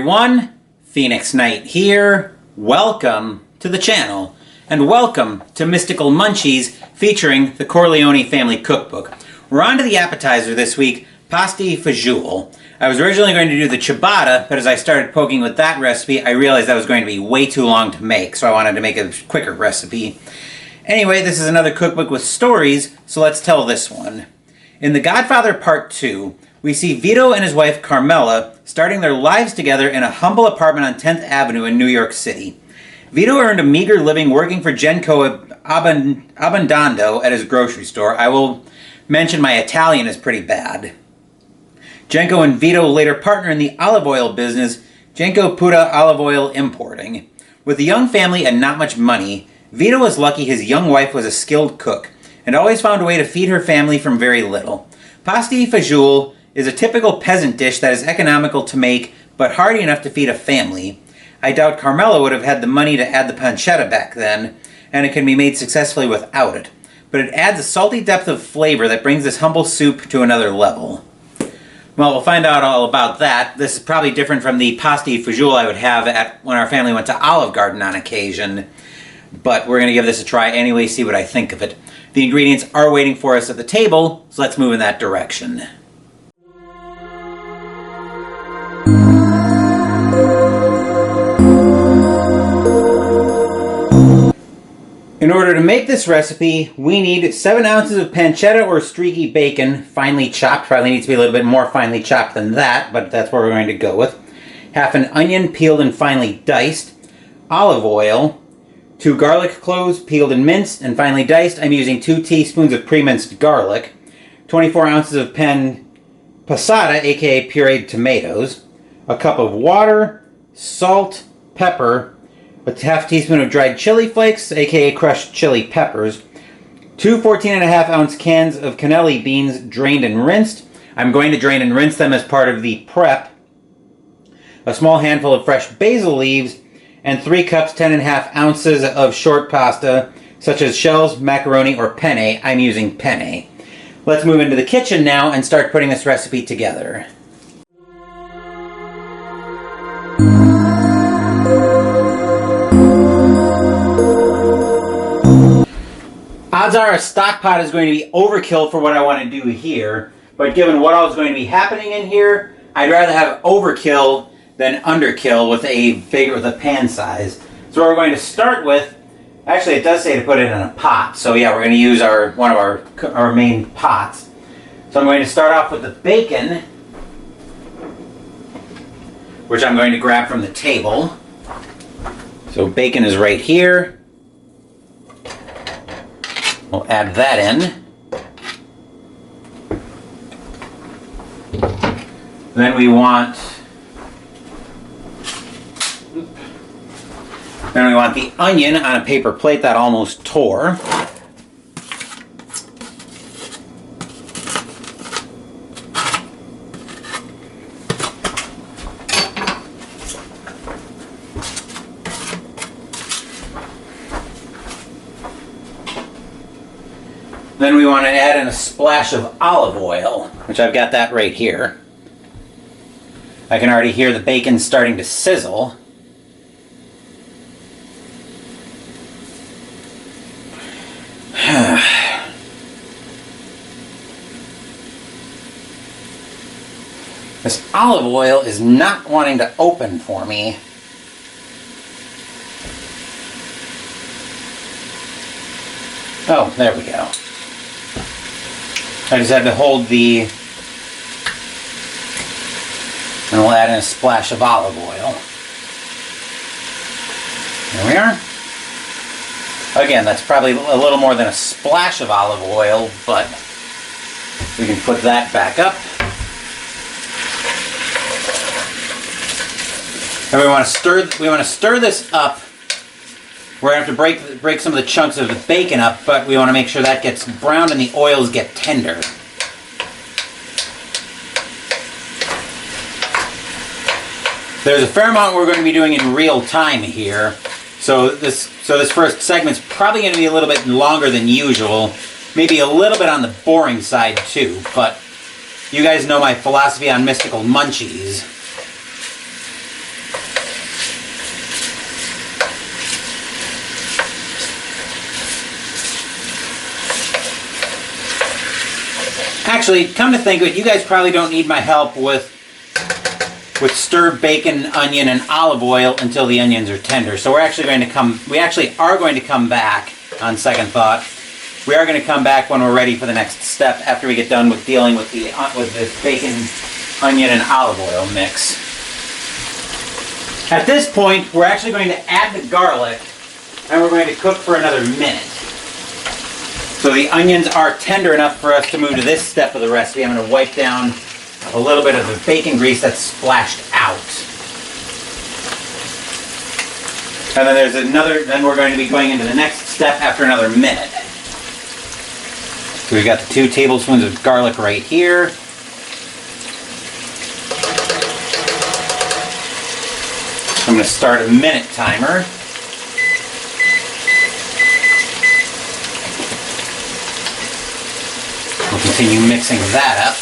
everyone, PhoenixKnight here. Welcome to the channel, and welcome to Mystical Munchies featuring the Corleone Family Cookbook. We're on to the appetizer this week, pasta fagioli. I was originally going to do the ciabatta, but as I started poking with that recipe, I realized that was going to be way too long to make, so I wanted to make a quicker recipe. Anyway, this is another cookbook with stories, so let's tell this one. In The Godfather Part 2, we see Vito and his wife Carmela starting their lives together in a humble apartment on 10th Avenue in New York City. Vito earned a meager living working for Genco Abbondando at his grocery store. I will mention my Italian is pretty bad. Genco and Vito later partner in the olive oil business, Genco Puta Olive Oil Importing. With a young family and not much money, Vito was lucky his young wife was a skilled cook and always found a way to feed her family from very little. Pasta fagioli is a typical peasant dish that is economical to make, but hearty enough to feed a family. I doubt Carmela would have had the money to add the pancetta back then, and it can be made successfully without it. But it adds a salty depth of flavor that brings this humble soup to another level. Well, we'll find out all about that. This is probably different from the pasta fagioli I would have when our family went to Olive Garden on occasion. But we're going to give this a try anyway, see what I think of it. The ingredients are waiting for us at the table, so let's move in that direction. In order to make this recipe, we need 7 ounces of pancetta or streaky bacon, finely chopped. Probably needs to be a little bit more finely chopped than that, but that's what we're going to go with. Half an onion peeled and finely diced. Olive oil. 2 garlic cloves peeled and minced and finely diced. I'm using 2 teaspoons of pre-minced garlic. 24 ounces of passata, aka pureed tomatoes. A cup of water, salt, pepper, a half teaspoon of dried chili flakes, aka crushed chili peppers, 2 14.5-ounce cans of cannellini beans drained and rinsed. I'm going to drain and rinse them as part of the prep. A small handful of fresh basil leaves, and 3 cups 10.5 ounces of short pasta, such as shells, macaroni, or penne. I'm using penne. Let's move into the kitchen now and start putting this recipe together. Odds are a stock pot is going to be overkill for what I want to do here, but given what else is going to be happening in here, I'd rather have overkill than underkill with a pan size. So what we're going to start with, actually it does say to put it in a pot, so yeah, we're going to use one of our main pots. So I'm going to start off with the bacon, which I'm going to grab from the table. So bacon is right here. We'll add that in. Then we want the onion on a paper plate that almost tore. Then we want to add in a splash of olive oil, which I've got that right here. I can already hear the bacon starting to sizzle. This olive oil is not wanting to open for me. Oh, there we go. I just had to hold and we'll add in a splash of olive oil. There we are. Again, that's probably a little more than a splash of olive oil, but we can put that back up. And we want to stir this up. We're going to have to break some of the chunks of the bacon up, but we want to make sure that gets browned and the oils get tender. There's a fair amount we're going to be doing in real time here, so this first segment's probably going to be a little bit longer than usual, maybe a little bit on the boring side too, but you guys know my philosophy on mystical munchies. Actually, come to think of it, you guys probably don't need my help with stirred bacon, onion, and olive oil until the onions are tender. So we actually are going to come back on second thought. We are going to come back when we're ready for the next step after we get done with dealing with this bacon, onion, and olive oil mix. At this point, we're actually going to add the garlic and we're going to cook for another minute. So the onions are tender enough for us to move to this step of the recipe. I'm going to wipe down a little bit of the bacon grease that's splashed out. And then we're going to be going into the next step after another minute. So we've got the 2 tablespoons of garlic right here. I'm going to start a minute timer. We'll continue mixing that up.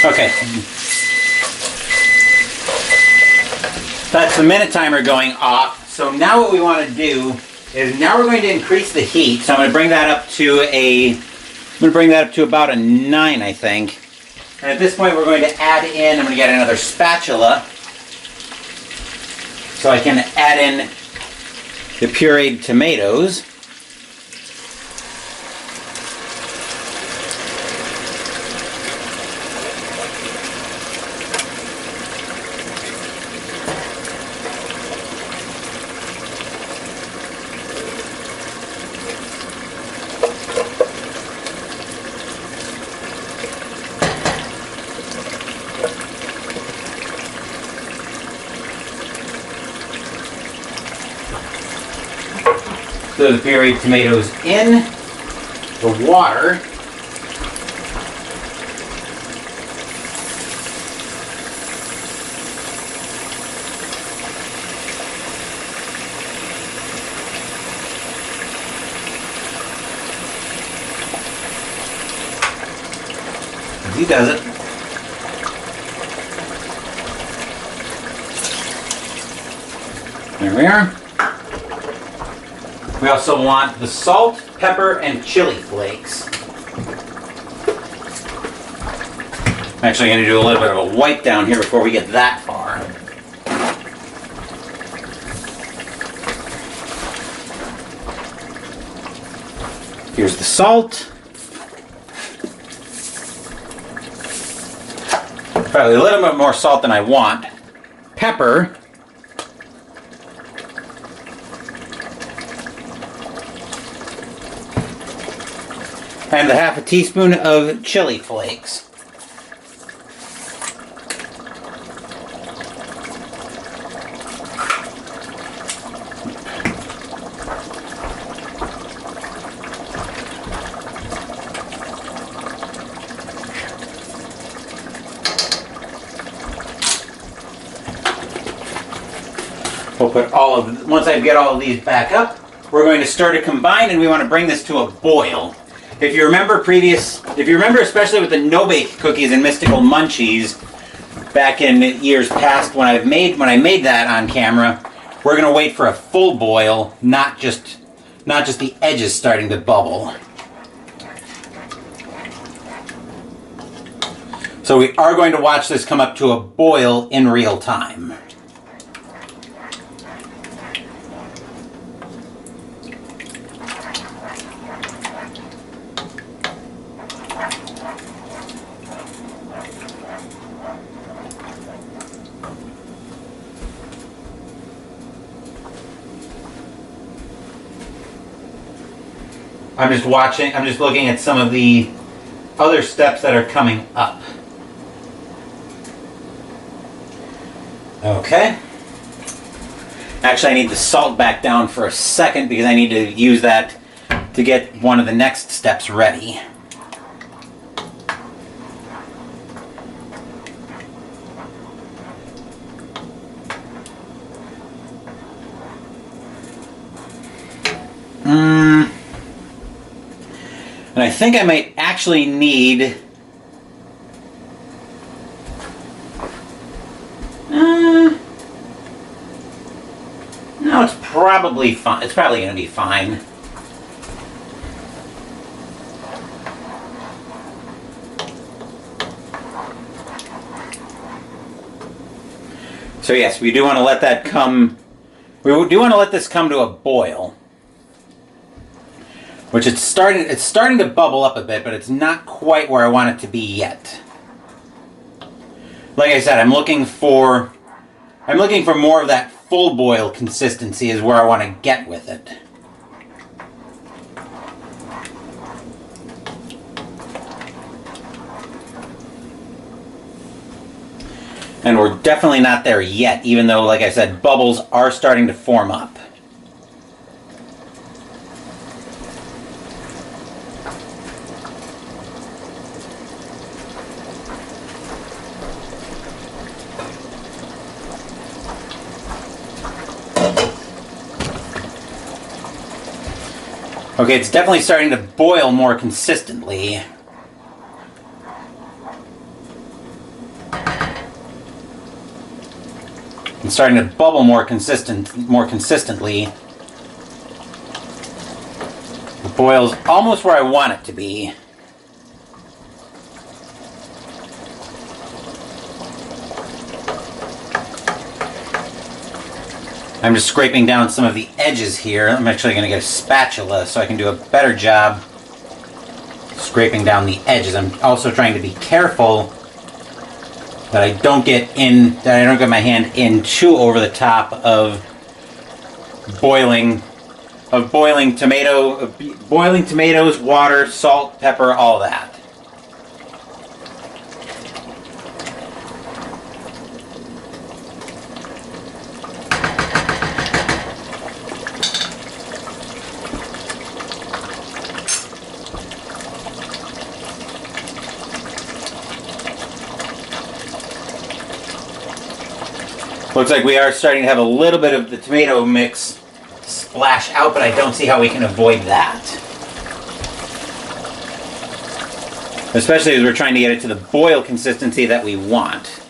Okay. That's the minute timer going off. So now what we want to do is now we're going to increase the heat. So I'm going to bring that up to about a 9, I think. And at this point we're going to add in, I'm going to get another spatula so I can add in the pureed tomatoes. So the pureed tomatoes in the water. He does it. There we are. We also want the salt, pepper, and chili flakes. I'm actually going to do a little bit of a wipe down here before we get that far. Here's the salt. Probably a little bit more salt than I want. Pepper. And a half a teaspoon of chili flakes. We'll put once I get all of these back up, we're going to stir to combine, and we want to bring this to a boil. If you remember especially with the no-bake cookies and Mystical Munchies back in years past when I made that on camera, we're going to wait for a full boil, not just the edges starting to bubble. So we are going to watch this come up to a boil in real time. I'm just watching, I'm just looking at some of the other steps that are coming up. Okay. Actually, I need the salt back down for a second because I need to use that to get one of the next steps ready. And I think I might actually need... no, it's probably fine. It's probably going to be fine. So yes, we do want to let that come... we do want to let this come to a boil. Which it's starting to bubble up a bit, but it's not quite where I want it to be yet. Like I said, I'm looking for more of that full boil consistency is where I want to get with it. And we're definitely not there yet, even though, like I said, bubbles are starting to form up. Okay, it's definitely starting to boil more consistently. It's starting to bubble more consistently. The boil's almost where I want it to be. I'm just scraping down some of the edges here. I'm actually going to get a spatula so I can do a better job scraping down the edges. I'm also trying to be careful that I don't get my hand in too over the top of boiling tomatoes, water, salt, pepper, all that. Looks like we are starting to have a little bit of the tomato mix splash out, but I don't see how we can avoid that. Especially as we're trying to get it to the boil consistency that we want.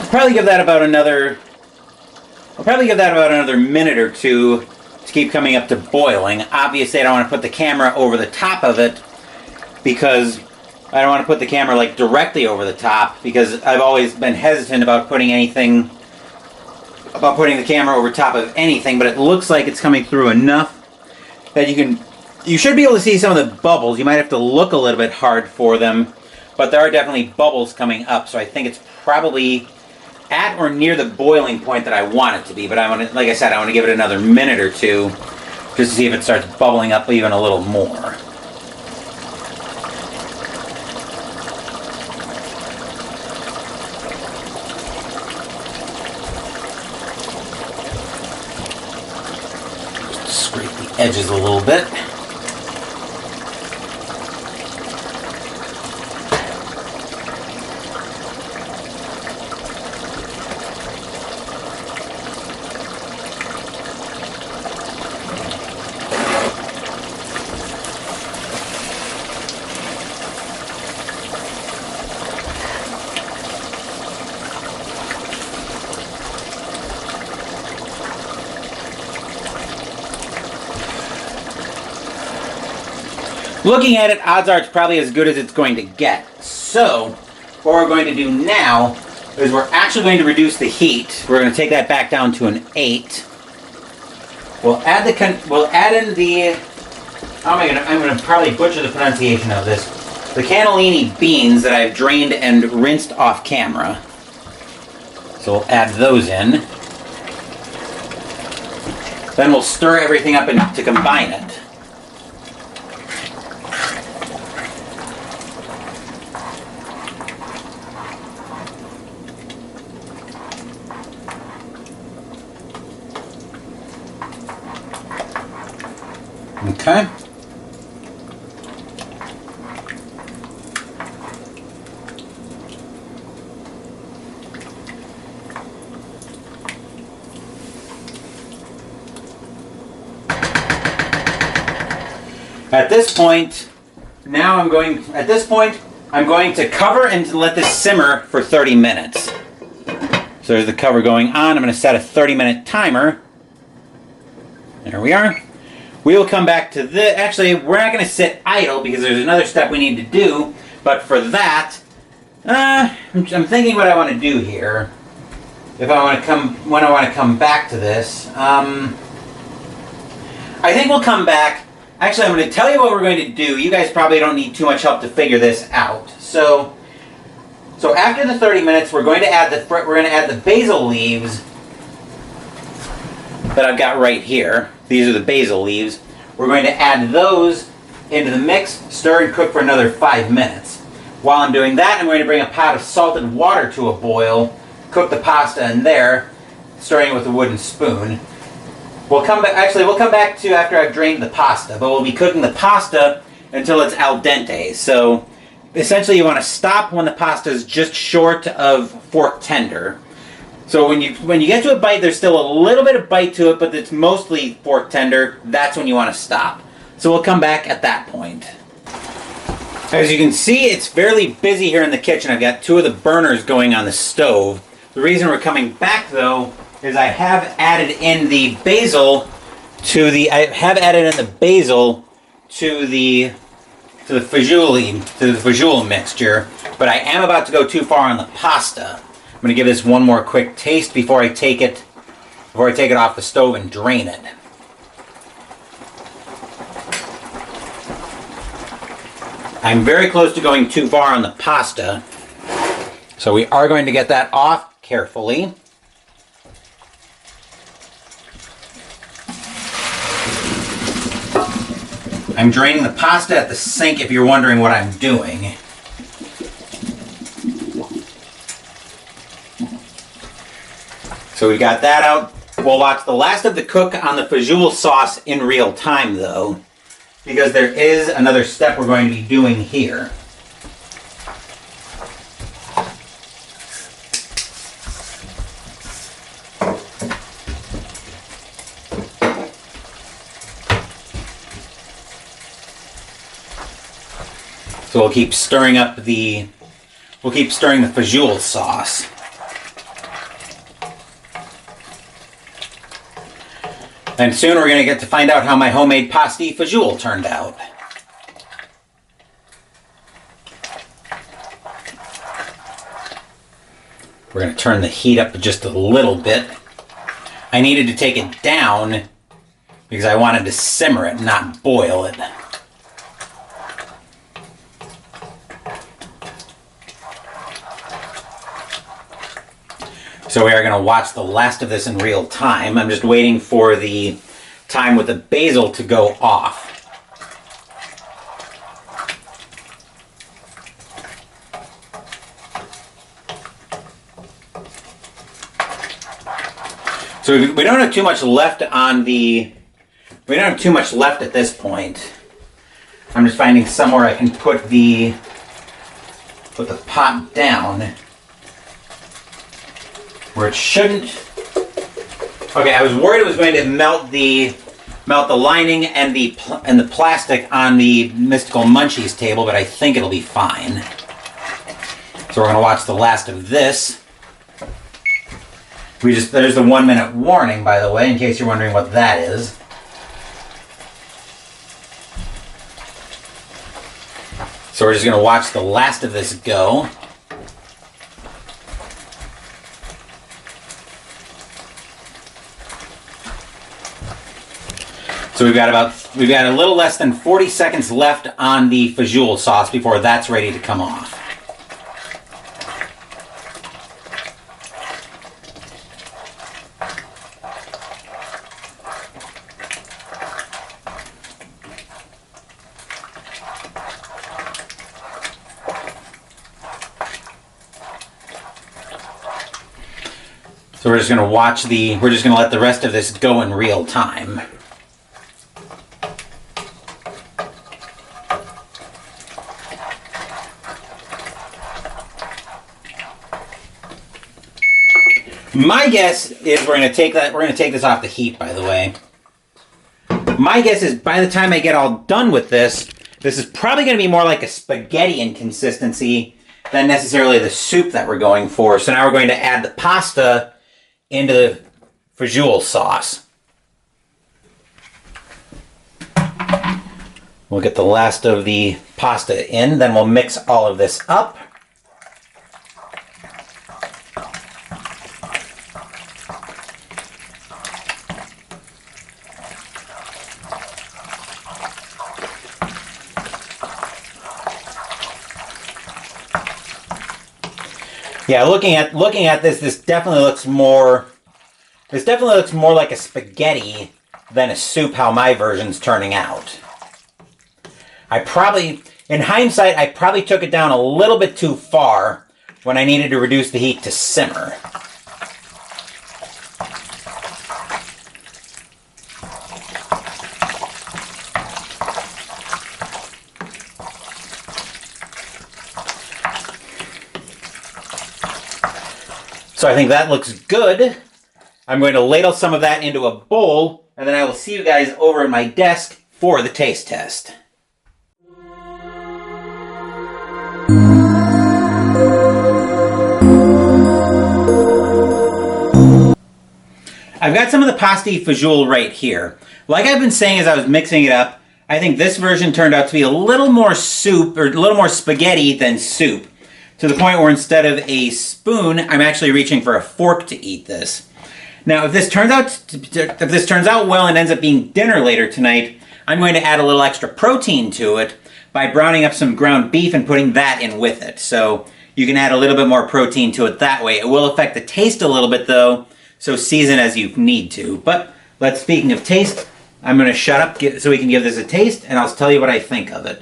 I'll probably give that about another minute or two to keep coming up to boiling. Obviously, I don't want to put the camera over the top of it because I don't want to put the camera like directly over the top because I've always been hesitant about putting the camera over top of anything, but it looks like it's coming through enough that you should be able to see some of the bubbles. You might have to look a little bit hard for them, but there are definitely bubbles coming up, so I think it's probably at or near the boiling point that I want it to be, but like I said, I want to give it another minute or two just to see if it starts bubbling up even a little more. Just scrape the edges a little bit. Looking at it, odds are it's probably as good as it's going to get. So, what we're going to do now is we're actually going to reduce the heat. We're going to take that back down to an 8. We'll add in the I'm gonna probably butcher the pronunciation of this. The cannellini beans that I've drained and rinsed off camera. So we'll add those in. Then we'll stir everything up to combine it. Okay. At this point, I'm going to cover and let this simmer for 30 minutes. So there's the cover going on. I'm going to set a 30-minute timer. There we are. We will come back to this. Actually, we're not going to sit idle because there's another step we need to do. But for that, I'm thinking what I want to do here. When I want to come back to this, I think we'll come back. Actually, I'm going to tell you what we're going to do. You guys probably don't need too much help to figure this out. So after the 30 minutes, we're going to add the basil leaves that I've got right here. These are the basil leaves. We're going to add those into the mix, stir and cook for another 5 minutes. While I'm doing that, I'm going to bring a pot of salted water to a boil, cook the pasta in there, stirring it with a wooden spoon. We'll come back to after I've drained the pasta, but we'll be cooking the pasta until it's al dente. So essentially you want to stop when the pasta is just short of fork tender. So when you get to a bite, there's still a little bit of bite to it, but it's mostly fork tender. That's when you want to stop. So we'll come back at that point. As you can see, it's fairly busy here in the kitchen. I've got 2 of the burners going on the stove. The reason we're coming back though is I have added in the basil to the fagioli mixture, but I am about to go too far on the pasta. I'm going to give this one more quick taste before I take it off the stove and drain it. I'm very close to going too far on the pasta, so we are going to get that off carefully. I'm draining the pasta at the sink if you're wondering what I'm doing. So we got that out. We'll watch the last of the cook on the fagioli sauce in real time though, because there is another step we're going to be doing here. So we'll keep stirring the fagioli sauce. And soon we're going to get to find out how my homemade pasti fagioli turned out. We're going to turn the heat up just a little bit. I needed to take it down because I wanted to simmer it, not boil it. So we are going to watch the last of this in real time. I'm just waiting for the time with the basil to go off. So we don't have too much left we don't have too much left at this point. I'm just finding somewhere I can put the pot down where it shouldn't. Okay, I was worried it was going to melt the lining and the plastic on the Mystical Munchies table, but I think it'll be fine. So we're going to watch the last of this. There's the 1 minute warning, by the way, in case you're wondering what that is. So we're just going to watch the last of this go. So we've got a little less than 40 seconds left on the Fagioli sauce before that's ready to come off. So we're just going to let the rest of this go in real time. My guess is we're going to take this off the heat, by the way. My guess is by the time I get all done with this is probably going to be more like a spaghetti in consistency than necessarily the soup that we're going for. So now we're going to add the pasta into the Fagioli sauce. We'll get the last of the pasta in, then we'll mix all of this up. Yeah, looking at this definitely looks more like a spaghetti than a soup, how my version's turning out. In hindsight, I probably took it down a little bit too far when I needed to reduce the heat to simmer. So I think that looks good. I'm going to ladle some of that into a bowl, and then I will see you guys over at my desk for the taste test. I've got some of the pasta fagioli right here. Like I've been saying as I was mixing it up, I think this version turned out to be a little more soup, or a little more spaghetti than soup. To the point where instead of a spoon, I'm actually reaching for a fork to eat this. Now, if this turns out well and ends up being dinner later tonight, I'm going to add a little extra protein to it by browning up some ground beef and putting that in with it. So you can add a little bit more protein to it that way. It will affect the taste a little bit though, so season as you need to. But speaking of taste, I'm going to shut up so we can give this a taste, and I'll tell you what I think of it.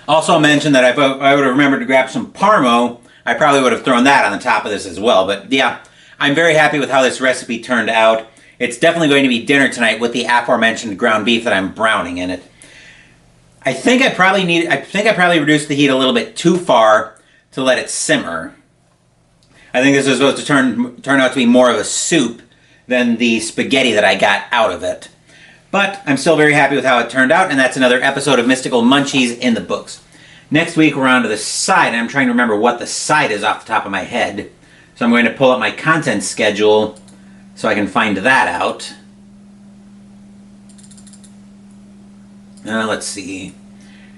Also mention that if I would have remembered to grab some Parmo, I probably would have thrown that on the top of this as well. But yeah, I'm very happy with how this recipe turned out. It's definitely going to be dinner tonight with the aforementioned ground beef that I'm browning in it. I think I probably reduced the heat a little bit too far to let it simmer. I think this is supposed to turn out to be more of a soup than the spaghetti that I got out of it. But I'm still very happy with how it turned out, and that's another episode of Mystical Munchies in the books. Next week, we're on to the side, and I'm trying to remember what the side is off the top of my head. So I'm going to pull up my content schedule so I can find that out. Let's see.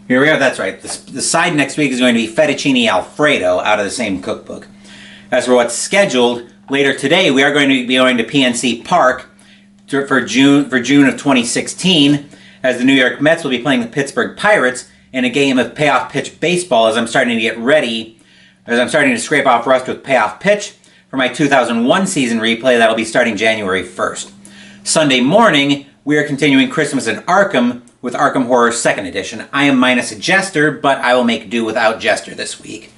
Here we are, that's right. The side next week is going to be fettuccine alfredo out of the same cookbook. As for what's scheduled, later today we are going to be going to PNC Park for June of 2016, as the New York Mets will be playing the Pittsburgh Pirates in a game of payoff pitch baseball as I'm starting to scrape off rust with payoff pitch for my 2001 season replay that'll be starting January 1st. Sunday morning, we are continuing Christmas in Arkham with Arkham Horror 2nd Edition. I am minus a Jester, but I will make do without Jester this week.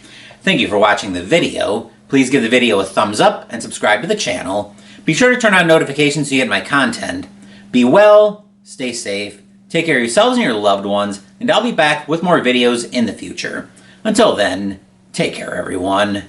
Thank you for watching the video. Please give the video a thumbs up and subscribe to the channel. Be sure to turn on notifications so you get my content. Be well, stay safe, take care of yourselves and your loved ones, and I'll be back with more videos in the future. Until then, take care everyone.